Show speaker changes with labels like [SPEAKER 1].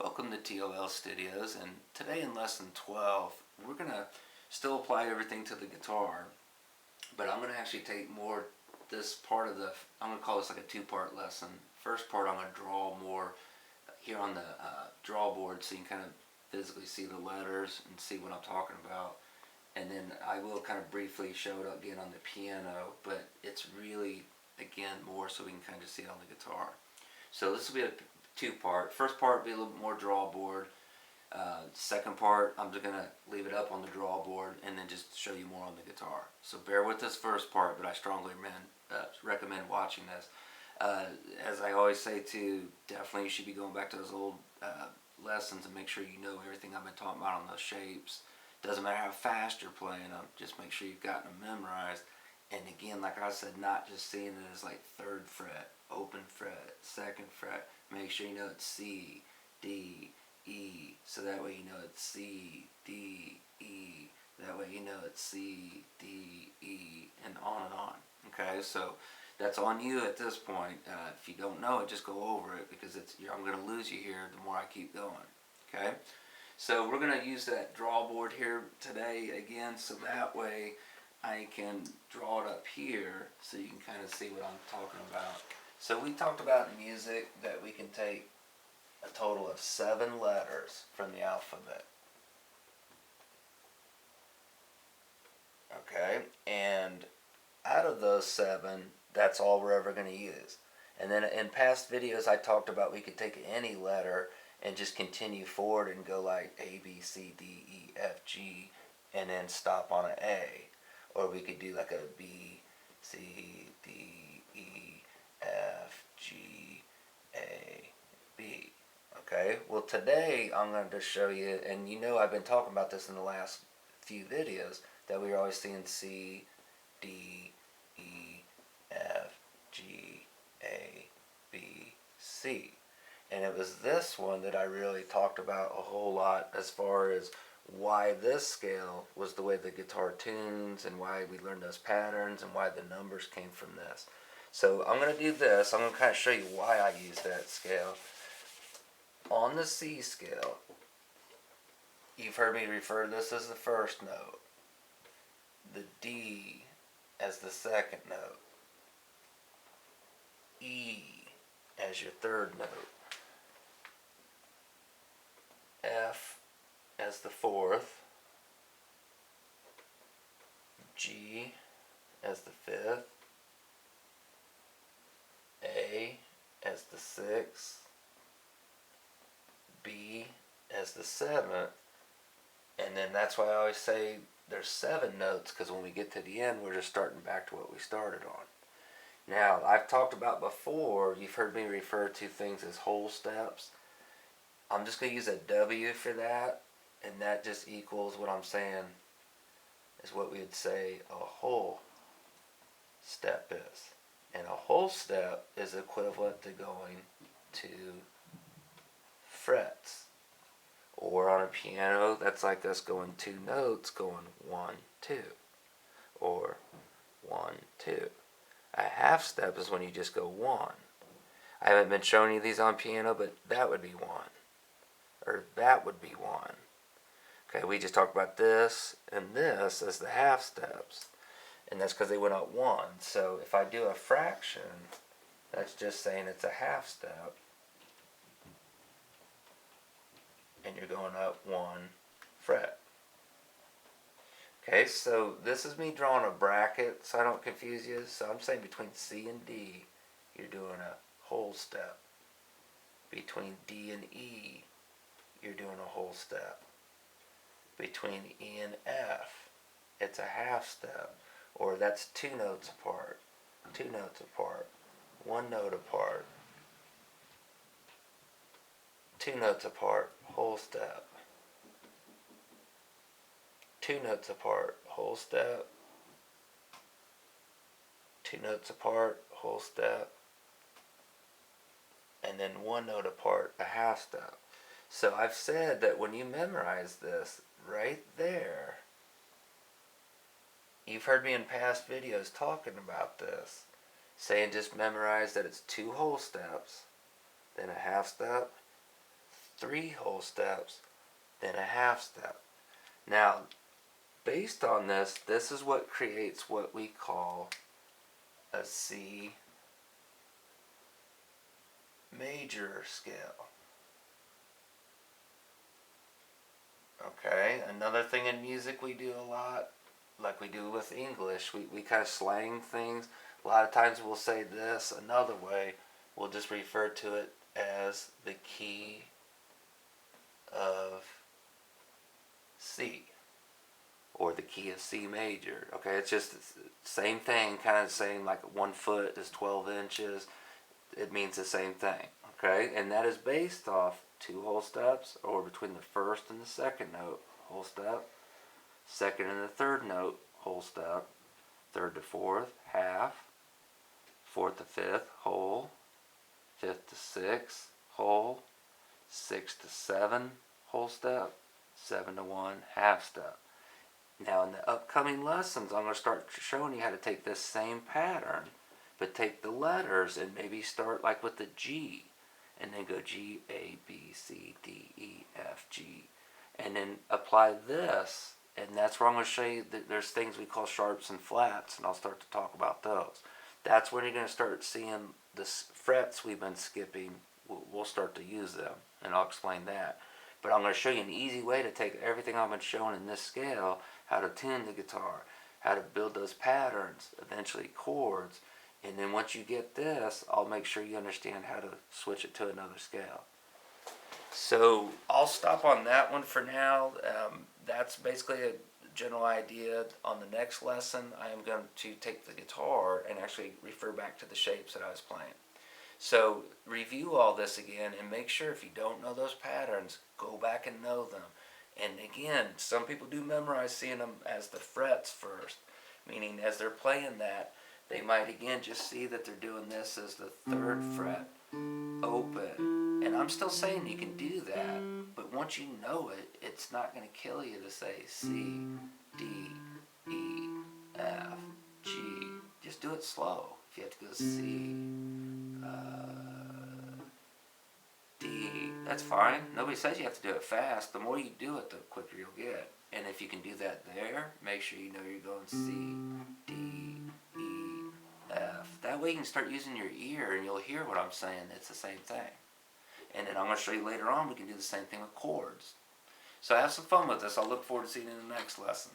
[SPEAKER 1] Welcome to T.O.L Studios, and today in lesson 12 we're going to still apply everything to the guitar, but I'm going to actually take more this part of I'm going to call this like a two-part lesson. First part I'm going to draw more here on the draw board so you can kind of physically see the letters and see what I'm talking about, and then I will kind of briefly show it again on the piano, but it's really again more so we can kind of see it on the guitar. So this will be a two-part. First part will be a little bit more draw board. Second part, I'm just going to leave it up on the draw board and then just show you more on the guitar. So bear with this first part, but I strongly recommend watching this. As I always say too, definitely you should be going back to those old lessons and make sure you know everything I've been talking about on those shapes. Doesn't matter how fast you're playing them, just make sure you've gotten them memorized. And again, like I said, not just seeing it as like 3rd fret, open fret, 2nd fret. Make sure you know it's C, D, E, so that way you know it's C, D, E. That way you know it's C, D, E, and on. Okay, so that's on you at this point. If you don't know it, just go over it because I'm going to lose you here the more I keep going. Okay, so we're going to use that draw board here today again, so that way I can draw it up here so you can kind of see what I'm talking about. So we talked about in music that we can take a total of 7 letters from the alphabet. Okay, and out of those 7, that's all we're ever going to use. And then in past videos I talked about we could take any letter and just continue forward and go like A, B, C, D, E, F, G, and then stop on an A. Or we could do like a B, C, D, E, F, G, A, B. Okay, well today I'm going to show you, and you know I've been talking about this in the last few videos, that we're always seeing C, D, E, F, G, A, B, C. And it was this one that I really talked about a whole lot as far as why this scale was the way the guitar tunes and why we learned those patterns and why the numbers came from this. So I'm going to do this. I'm going to kind of show you why I use that scale. On the C scale, you've heard me refer to this as the first note, the D as the 2nd note, E as your 3rd note, F as the 4th, G as the 5th, A as the 6th, B as the 7th, and then that's why I always say there's 7 notes, because when we get to the end we're just starting back to what we started on. Now I've talked about before, you've heard me refer to things as whole steps. I'm just going to use a W for that, and that just equals what I'm saying is what we would say a whole step is. And a whole step is equivalent to going 2 frets. Or on a piano, that's like us going 2 notes, going 1, 2. Or 1, 2. A half step is when you just go 1. I haven't been showing you these on piano, but that would be 1. Or that would be 1. Okay, we just talked about this and this as the half steps. And that's because they went up 1. So if I do a fraction, that's just saying it's a half step. And you're going up 1 fret. Okay, so this is me drawing a bracket so I don't confuse you. So I'm saying between C and D, you're doing a whole step. Between D and E, you're doing a whole step. Between E and F, it's a half step. Or that's 2 notes apart, 2 notes apart, 1 note apart, 2 notes apart, whole step, 2 notes apart, whole step, 2 notes apart, whole step, and then 1 note apart, a half step. So I've said that when you memorize this right there, you've heard me in past videos talking about this, saying just memorize that it's 2 whole steps, then a half step, 3 whole steps, then a half step. Now, based on this, this is what creates what we call a C major scale. Okay, another thing in music we do a lot, like we do with English, we kind of slang things. A lot of times we'll say this another way, we'll just refer to it as the key of C, or the key of C major. Okay, it's just the same thing, kind of saying like 1 foot is 12 inches. It means the same thing. Okay, and that is based off 2 whole steps, or between the first and the second note, whole step, second and the third note, whole step, third to fourth, half, fourth to fifth, whole, fifth to sixth, whole, sixth to seven, whole step, 7 to 1, half step. Now in the upcoming lessons, I'm going to start showing you how to take this same pattern, but take the letters and maybe start like with the G, and then go G, A, B, C, D, E, F, G, and then apply this, and that's where I'm going to show you that there's things we call sharps and flats, and I'll start to talk about those. That's when you're going to start seeing the frets we've been skipping. We'll start to use them, and I'll explain that. But I'm going to show you an easy way to take everything I've been showing in this scale, how to tune the guitar, how to build those patterns, eventually chords, and then once you get this, I'll make sure you understand how to switch it to another scale. So I'll stop on that one for now. That's basically a general idea. On the next lesson, I am going to take the guitar and actually refer back to the shapes that I was playing. So review all this again, and make sure if you don't know those patterns, go back and know them. And again, some people do memorize seeing them as the frets first, meaning as they're playing that, they might again just see that they're doing this as the 3rd fret, open. And I'm still saying you can do that, but once you know it, it's not going to kill you to say C, D, E, F, G. Just do it slow. If you have to go C, D, that's fine. Nobody says you have to do it fast. The more you do it, the quicker you'll get. And if you can do that there, make sure you know you're going C, D, E, F. That way you can start using your ear and you'll hear what I'm saying. It's the same thing. And then I'm going to show you later on we can do the same thing with chords. So have some fun with this. I'll look forward to seeing you in the next lesson.